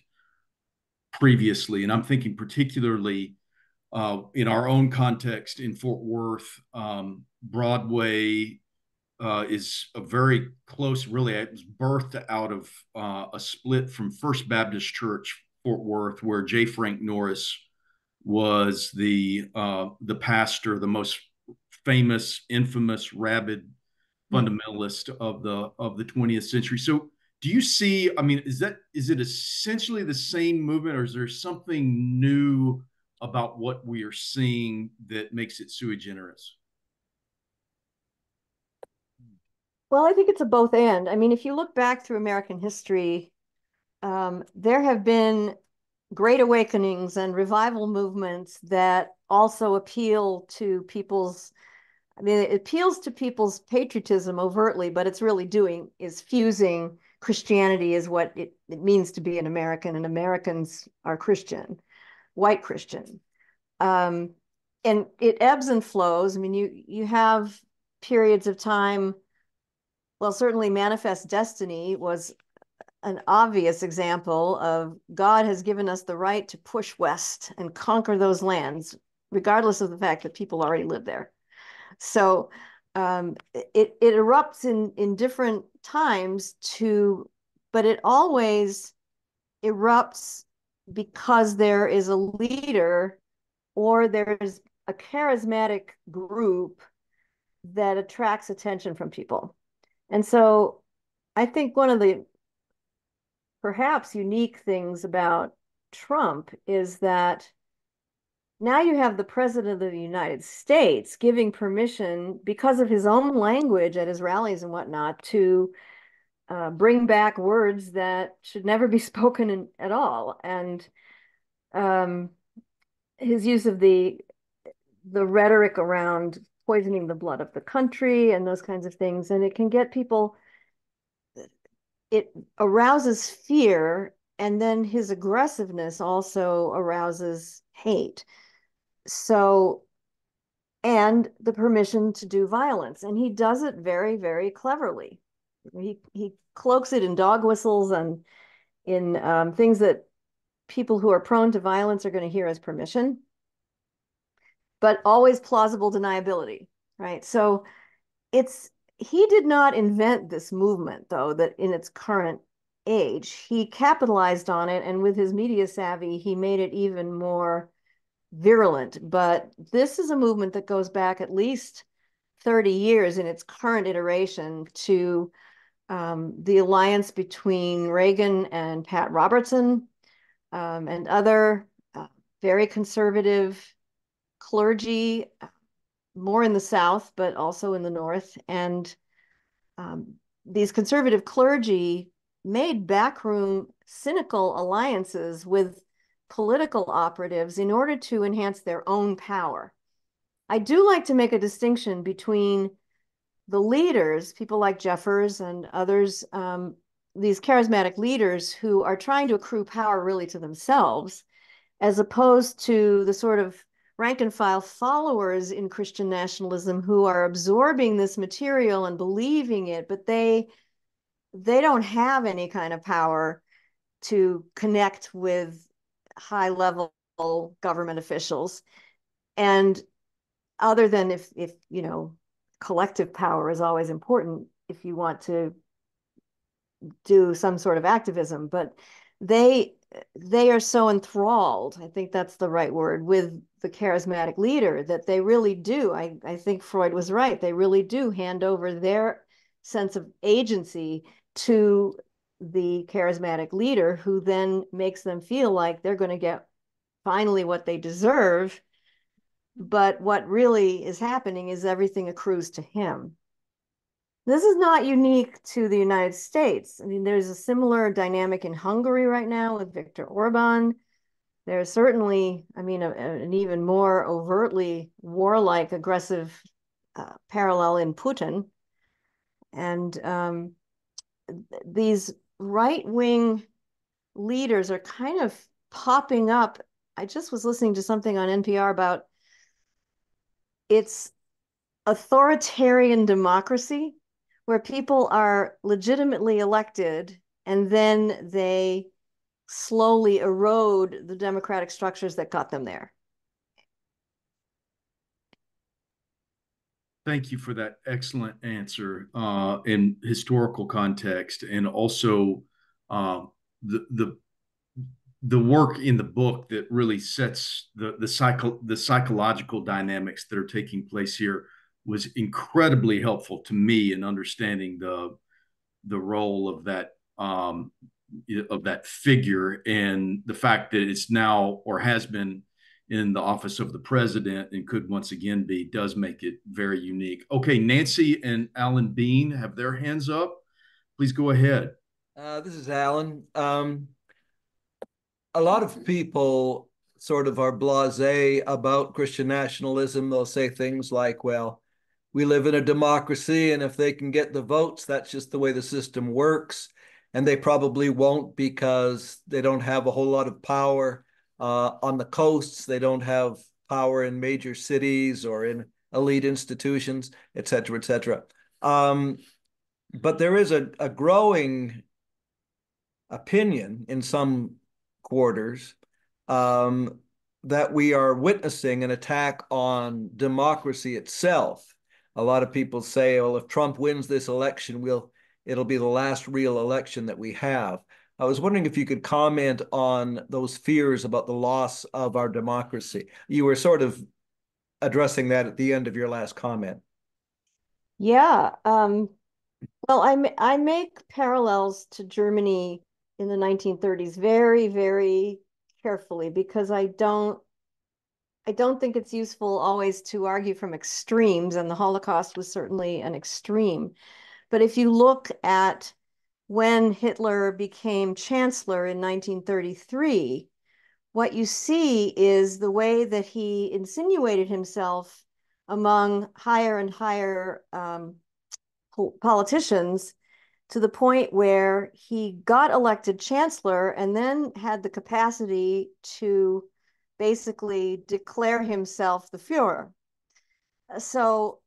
previously, and I'm thinking particularly in our own context in Fort Worth, Broadway is a very close, really, it was birthed out of a split from First Baptist Church, Fort Worth, where J. Frank Norris was the pastor, the most famous, infamous, rabid fundamentalist of the 20th century. So do you see, I mean, is it essentially the same movement, or is there something new about what we are seeing that makes it sui generis? Well, I think it's a both and. I mean, if you look back through American history, there have been great awakenings and revival movements that also appeal to people's, I mean, it appeals to people's patriotism overtly, but it's really doing is fusing Christianity is what it means to be an American, and Americans are Christian, white Christian. And it ebbs and flows. I mean, you have periods of time. Well, certainly Manifest Destiny was an obvious example of God has given us the right to push west and conquer those lands, regardless of the fact that people already live there. So it erupts in different times but it always erupts because there is a leader or there's a charismatic group that attracts attention from people. And so I think one of the perhaps unique things about Trump is that now you have the president of the United States giving permission, because of his own language at his rallies and whatnot, to bring back words that should never be spoken at all. And his use of the rhetoric around poisoning the blood of the country and those kinds of things. And it can get people, it arouses fear, and then his aggressiveness also arouses hate. So, and the permission to do violence. And he does it very, very cleverly. He cloaks it in dog whistles and in things that people who are prone to violence are going to hear as permission, but always plausible deniability, right? So he did not invent this movement, though, that in its current age. He capitalized on it, and with his media savvy, he made it even more virulent. But this is a movement that goes back at least 30 years in its current iteration to the alliance between Reagan and Pat Robertson and other very conservative clergy, more in the South, but also in the North. And these conservative clergy made backroom cynical alliances with political operatives in order to enhance their own power. I do like to make a distinction between the leaders, people like Jeffers and others, these charismatic leaders who are trying to accrue power really to themselves, as opposed to the sort of rank and file followers in Christian nationalism who are absorbing this material and believing it, but they don't have any kind of power to connect with high level government officials. And other than if you know, collective power is always important if you want to do some sort of activism, but they are so enthralled, I think that's the right word, with the charismatic leader that they really do. I think Freud was right. They really do hand over their sense of agency to the charismatic leader, who then makes them feel like they're going to get finally what they deserve. But what really is happening is everything accrues to him. This is not unique to the United States. I mean, there's a similar dynamic in Hungary right now with Viktor Orban. There's certainly, I mean, an even more overtly warlike, aggressive parallel in Putin. And these right-wing leaders are kind of popping up. I just was listening to something on NPR about it's authoritarian democracy, where people are legitimately elected and then they slowly erode the democratic structures that got them there. Thank you for that excellent answer in historical context, and also uh, the the work in the book that really sets the psychological dynamics that are taking place here was incredibly helpful to me in understanding the role of that figure, and the fact that it's now or has been in the office of the president and could once again be, does make it very unique. Okay, Nancy and Alan Bean have their hands up. Please go ahead. This is Alan. A lot of people sort of are blasé about Christian nationalism. They'll say things like, well, we live in a democracy, and if they can get the votes, that's just the way the system works. and they probably won't because they don't have a whole lot of power on the coasts. They don't have power in major cities or in elite institutions, et cetera, et cetera. But there is a growing opinion in some quarters um, that we are witnessing an attack on democracy itself. A lot of people say, well, if Trump wins this election, it'll be the last real election that we have. I was wondering if you could comment on those fears about the loss of our democracy. You were sort of addressing that at the end of your last comment. Yeah. Well, I make parallels to Germany in the 1930s very, very carefully because I don't think it's useful always to argue from extremes, and the Holocaust was certainly an extreme. But if you look at when Hitler became chancellor in 1933, what you see is the way that he insinuated himself among higher and higher politicians to the point where he got elected chancellor and then had the capacity to basically declare himself the Fuhrer. So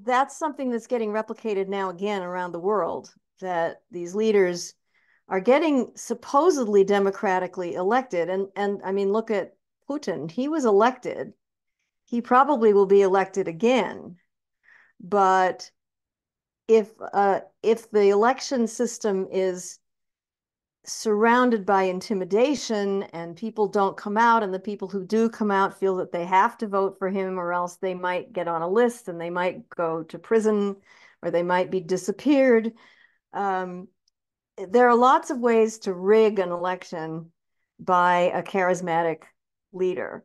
that's something that's getting replicated now again around the world, that these leaders are getting supposedly democratically elected. And I mean, look at Putin. He was elected. He probably will be elected again. But if the election system is surrounded by intimidation and people don't come out, and the people who do come out feel that they have to vote for him or else they might get on a list and they might go to prison or they might be disappeared. There are lots of ways to rig an election by a charismatic leader.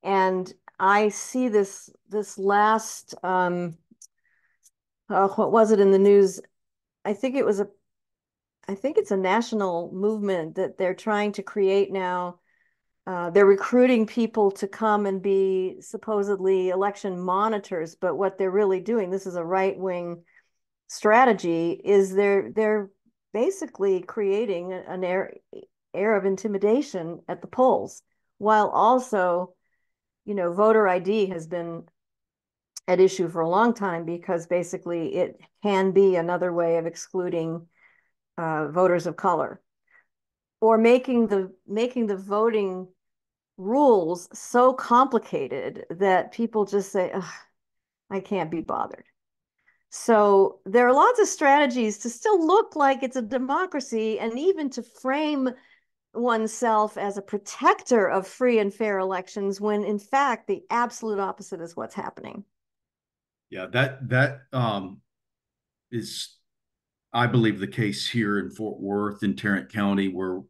And I see this last what was it in the news? I think it was a I think it's a national movement that they're trying to create now. They're recruiting people to come and be supposedly election monitors, but what they're really doing, this is a right-wing strategy, is they're basically creating an air of intimidation at the polls, while also, voter ID has been at issue for a long time because basically it can be another way of excluding voters of color, or making the voting rules so complicated that people just say, I can't be bothered. So there are lots of strategies to still look like it's a democracy, and even to frame oneself as a protector of free and fair elections, when in fact the absolute opposite is what's happening. Yeah, that is, I believe, the case here in Fort Worth in Tarrant County, where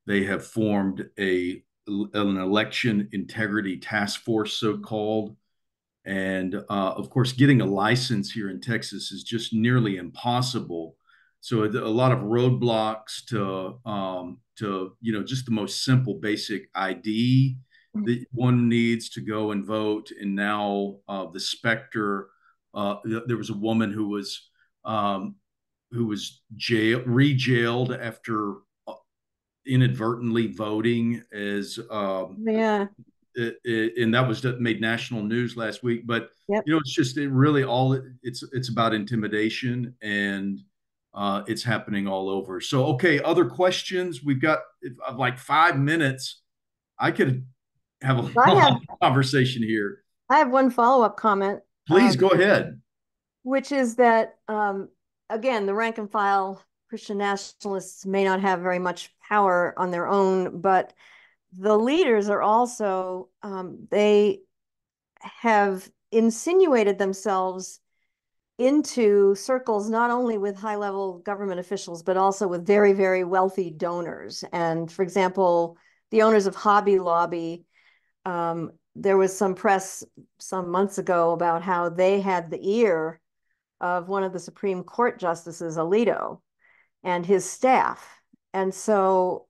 they have formed an election integrity task force, so called. And of course, getting a license here in Texas is just nearly impossible. So a lot of roadblocks to just the most simple basic ID that one needs to go and vote. And now the specter, there was a woman who was re-jailed after inadvertently voting as Yeah. and that made national news last week. But Yep. it's just really all it's about intimidation, and it's happening all over. So okay, other questions? We've got like 5 minutes. I could have a I have long conversation here. I have one follow-up comment, Please go ahead. which is that again, the rank and file Christian nationalists may not have very much power on their own, but the leaders are also, they have insinuated themselves into circles not only with high-level government officials, but also with very, very wealthy donors. And for example, the owners of Hobby Lobby, there was some press some months ago about how they had the ear of one of the Supreme Court justices, Alito, and his staff. And so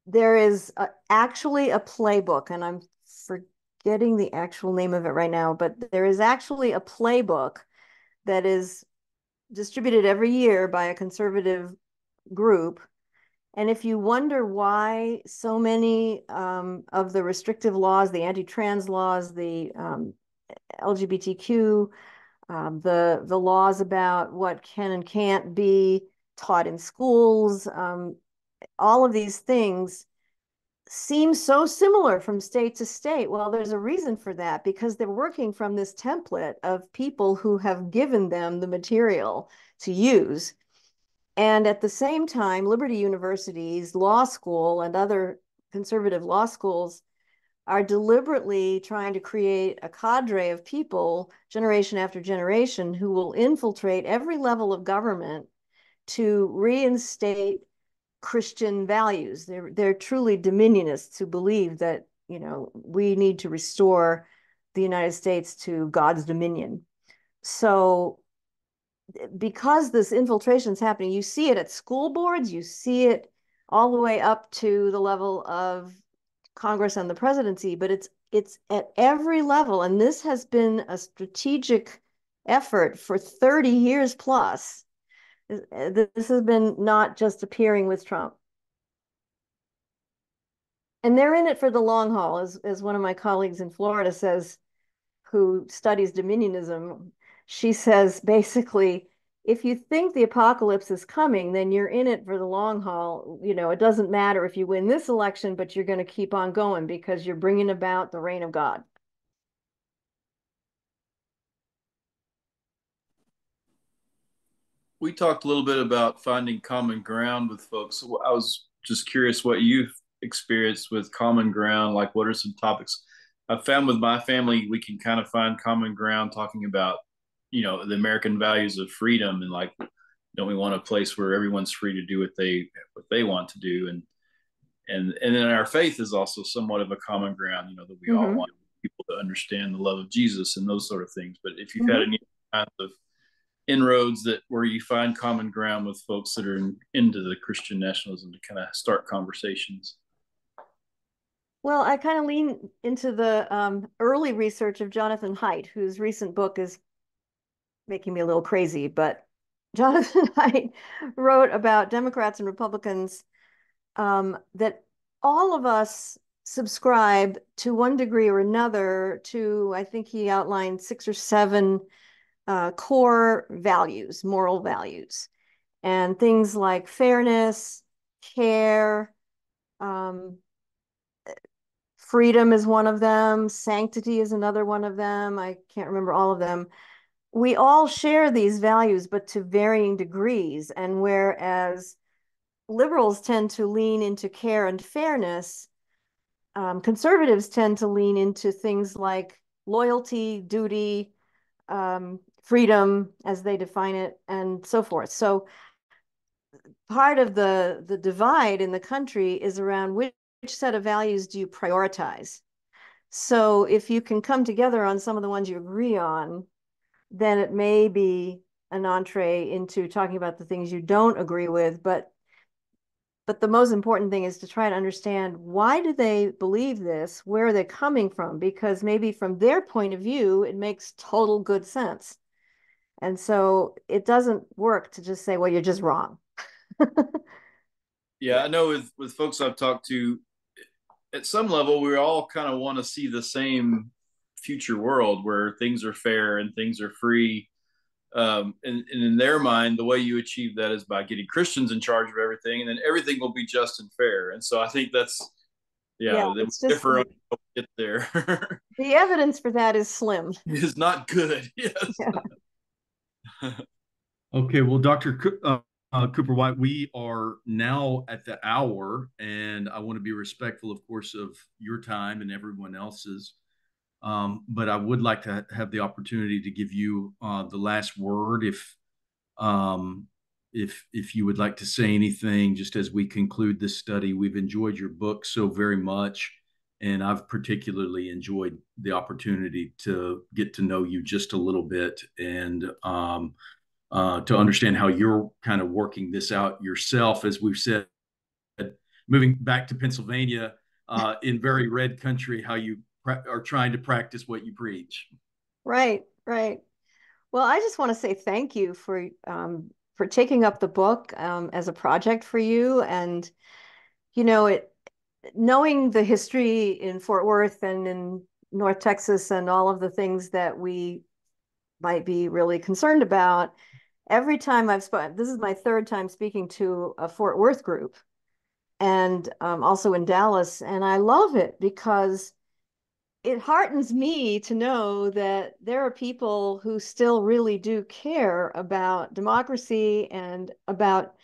there is actually a playbook, and I'm forgetting the actual name of it right now, but there is actually a playbook that is distributed every year by a conservative group. And if you wonder why so many of the restrictive laws, the anti-trans laws, the LGBTQ, the laws about what can and can't be taught in schools, all of these things seem so similar from state to state. Well, there's a reason for that, because they're working from this template of people who have given them the material to use. And at the same time, Liberty University's law school and other conservative law schools are deliberately trying to create a cadre of people, generation after generation, who will infiltrate every level of government to reinstate Christian values. They're truly dominionists who believe that, you know, we need to restore the United States to God's dominion. So because this infiltration is happening, you see it at school boards, you see it all the way up to the level of Congress and the presidency, but it's at every level. And this has been a strategic effort for 30 years plus. This has been not just appearing with Trump. And they're in it for the long haul, as one of my colleagues in Florida says, who studies dominionism. She says, basically, if you think the apocalypse is coming, then you're in it for the long haul. You know, it doesn't matter if you win this election, but you're going to keep on going because you're bringing about the reign of God. We talked a little bit about finding common ground with folks. So I was just curious what you've experienced with common ground. Like, what are some topics I've found with my family? We can kind of find common ground talking about, you know, the American values of freedom, and like, don't we want a place where everyone's free to do what they want to do, and then our faith is also somewhat of a common ground. You know, that we all want people to understand the love of Jesus and those sort of things. But if you've had any kinds of inroads that where you find common ground with folks that are into the Christian nationalism to kind of start conversations? Well, I kind of lean into the early research of Jonathan Haidt, whose recent book is making me a little crazy, but Jonathan Haidt wrote about Democrats and Republicans, that all of us subscribe to one degree or another to, I think he outlined 6 or 7 core values, moral values, and things like fairness, care, um, freedom is one of them, sanctity is another one of them. I can't remember all of them. We all share these values, but to varying degrees. And whereas liberals tend to lean into care and fairness, conservatives tend to lean into things like loyalty, duty, freedom, as they define it, and so forth. So part of the divide in the country is around which set of values do you prioritize. So if you can come together on some of the ones you agree on, then it may be an entree into talking about the things you don't agree with. But the most important thing is to try to understand, why do they believe this? Where are they coming from? Because maybe from their point of view, it makes total good sense. And so it doesn't work to just say, well, you're just wrong. Yeah, I know with folks I've talked to, at some level, we all kind of want to see the same future world where things are fair and things are free. And in their mind, the way you achieve that is by getting Christians in charge of everything, and then everything will be just and fair. And so I think that's, Yeah, yeah, they it's just differ on how we get there. the evidence for that is slim. Is not good. Yes. Yeah. Okay, well, Dr. Cooper White, we are now at the hour, and I want to be respectful, of course, of your time and everyone else's. But I would like to have the opportunity to give you the last word, um, if you would like to say anything, just as we conclude this study. We've enjoyed your book so very much, and I've particularly enjoyed the opportunity to get to know you just a little bit, and to understand how you're kind of working this out yourself. As we've said, moving back to Pennsylvania, in very red country, how you are trying to practice what you preach. Right, right. Well, I just want to say thank you for taking up the book as a project for you, and it knowing the history in Fort Worth and in North Texas and all of the things that we might be really concerned about. Every time I've spoken, this is my third time speaking to a Fort Worth group, and also in Dallas, and I love it because it heartens me to know that there are people who still really do care about democracy and about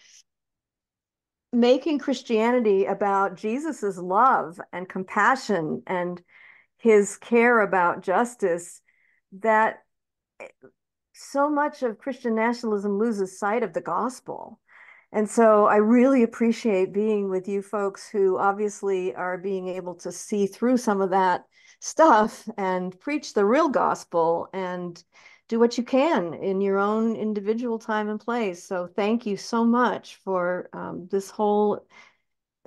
making Christianity about Jesus's love and compassion and his care about justice, that so much of Christian nationalism loses sight of the gospel. And so I really appreciate being with you folks who obviously are being able to see through some of that stuff and preach the real gospel and do what you can in your own individual time and place. So thank you so much for this whole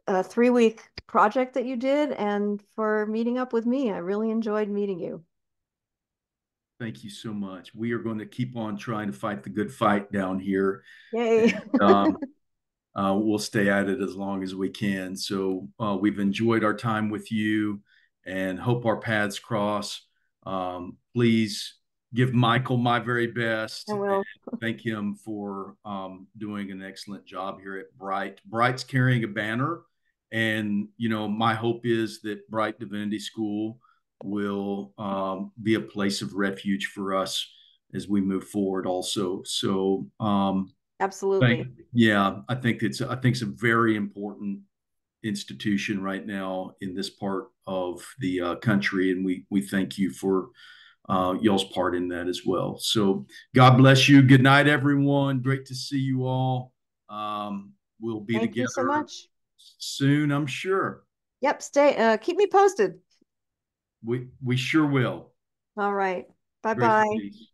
3-week project that you did and for meeting up with me. I really enjoyed meeting you. Thank you so much. We are going to keep on trying to fight the good fight down here. Yay. And, we'll stay at it as long as we can. So we've enjoyed our time with you and hope our paths cross. Please give Michael my very best I and will. thank him for doing an excellent job here at Bright. Bright's carrying a banner, and my hope is that Bright Divinity School will be a place of refuge for us as we move forward also. So Absolutely. yeah, I think it's a very important institution right now in this part of the country, and we thank you for y'all's part in that as well. So God bless you. Good night, everyone. Great to see you all. We'll be Thank you so together much. soon, I'm sure. Yep, keep me posted. We sure will. All right. Grace and Bye-bye. peace.